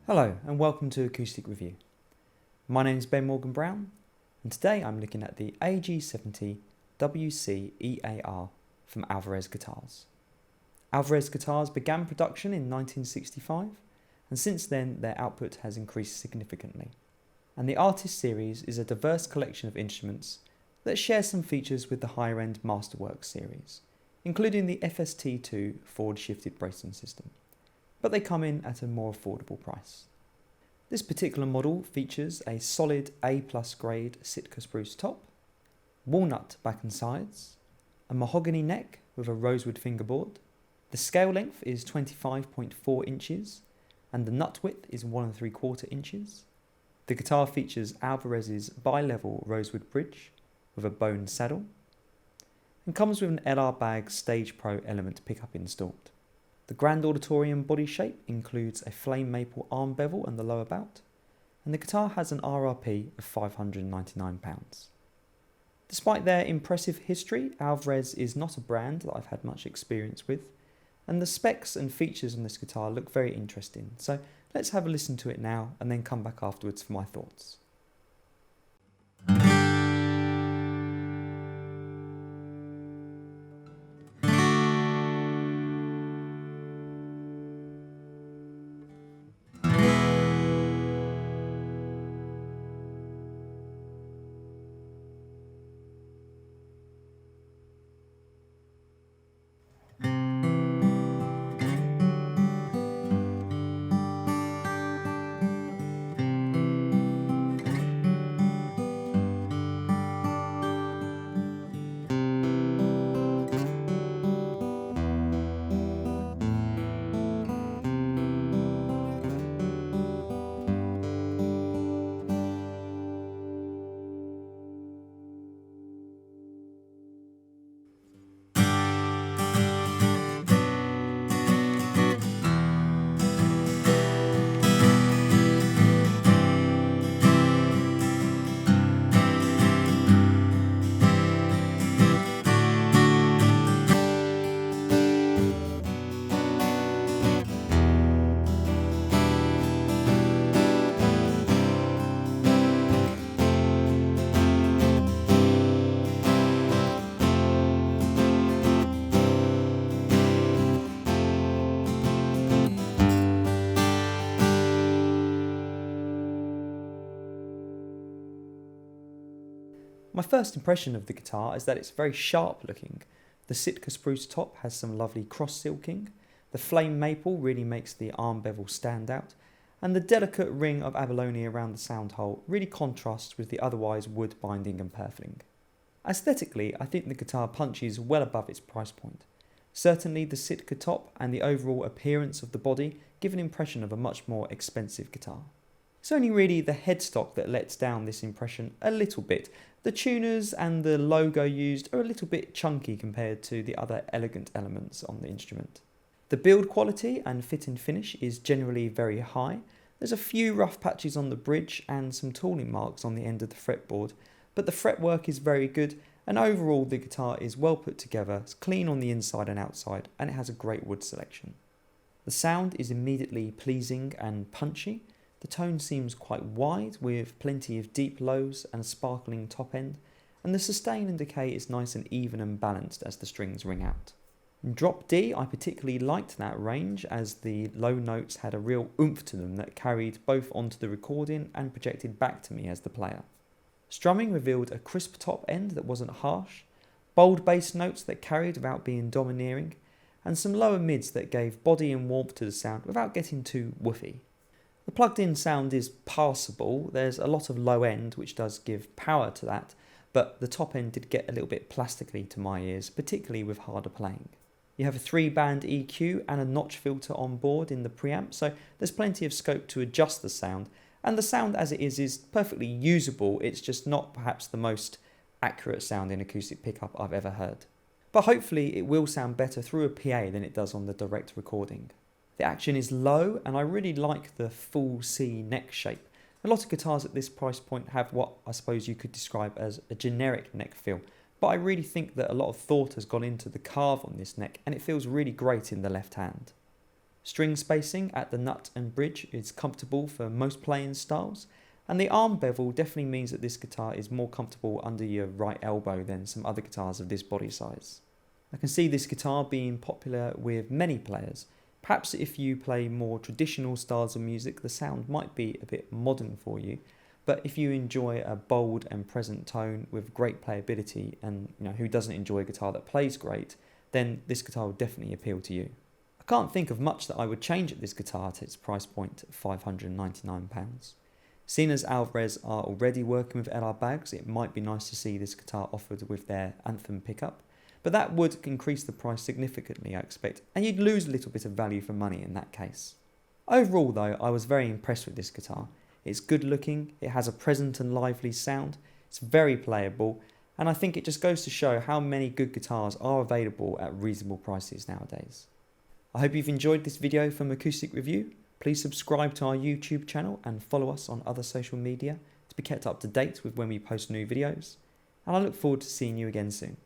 Hello and welcome to Acoustic Review. My name is Ben Morgan Brown and today I'm looking at the AG70 WCEAR from Alvarez Guitars. Alvarez Guitars began production in 1965 and since then their output has increased significantly. And the Artist series is a diverse collection of instruments that share some features with the higher end Masterworks series, including the FST2 forward shifted bracing system, but they come in at a more affordable price. This particular model features a solid A+ grade Sitka spruce top, walnut back and sides, a mahogany neck with a rosewood fingerboard. The scale length is 25.4 inches and the nut width is 1 3/4 inches. The guitar features Alvarez's bi-level rosewood bridge with a bone saddle and comes with an LR Bag Stage Pro Element pickup installed. The Grand Auditorium body shape includes a flame maple arm bevel and the lower bout, and the guitar has an RRP of £599. Despite their impressive history, Alvarez is not a brand that I've had much experience with, and the specs and features on this guitar look very interesting, so let's have a listen to it now and then come back afterwards for my thoughts. My first impression of the guitar is that it's very sharp looking. The Sitka spruce top has some lovely cross silking, the flame maple really makes the arm bevel stand out, and the delicate ring of abalone around the sound hole really contrasts with the otherwise wood binding and purfling. Aesthetically, I think the guitar punches well above its price point. Certainly the Sitka top and the overall appearance of the body give an impression of a much more expensive guitar. It's only really the headstock that lets down this impression a little bit. The tuners and the logo used are a little bit chunky compared to the other elegant elements on the instrument. The build quality and fit and finish is generally very high. There's a few rough patches on the bridge and some tooling marks on the end of the fretboard, but the fretwork is very good and overall the guitar is well put together, it's clean on the inside and outside, and it has a great wood selection. The sound is immediately pleasing and punchy. The tone seems quite wide with plenty of deep lows and a sparkling top end, and the sustain and decay is nice and even and balanced as the strings ring out. In drop D, I particularly liked that range as the low notes had a real oomph to them that carried both onto the recording and projected back to me as the player. Strumming revealed a crisp top end that wasn't harsh, bold bass notes that carried without being domineering, and some lower mids that gave body and warmth to the sound without getting too woofy. The plugged-in sound is passable. There's a lot of low end which does give power to that, but the top end did get a little bit plastically to my ears, particularly with harder playing. You have a 3-band EQ and a notch filter on board in the preamp, so there's plenty of scope to adjust the sound, and the sound as it is perfectly usable. It's just not perhaps the most accurate sounding acoustic pickup I've ever heard. But hopefully it will sound better through a PA than it does on the direct recording. The action is low and I really like the full C neck shape. A lot of guitars at this price point have what I suppose you could describe as a generic neck feel, but I really think that a lot of thought has gone into the carve on this neck and it feels really great in the left hand. String spacing at the nut and bridge is comfortable for most playing styles, and the arm bevel definitely means that this guitar is more comfortable under your right elbow than some other guitars of this body size. I can see this guitar being popular with many players. Perhaps if you play more traditional styles of music, the sound might be a bit modern for you, but if you enjoy a bold and present tone with great playability, and who doesn't enjoy a guitar that plays great, then this guitar will definitely appeal to you. I can't think of much that I would change at this guitar at its price point of £599. Seeing as Alvarez are already working with LR bags, it might be nice to see this guitar offered with their Anthem pickup, but that would increase the price significantly, I expect, and you'd lose a little bit of value for money in that case. Overall though, I was very impressed with this guitar. It's good looking, it has a present and lively sound, it's very playable, and I think it just goes to show how many good guitars are available at reasonable prices nowadays. I hope you've enjoyed this video from Acoustic Review. Please subscribe to our YouTube channel and follow us on other social media to be kept up to date with when we post new videos. And I look forward to seeing you again soon.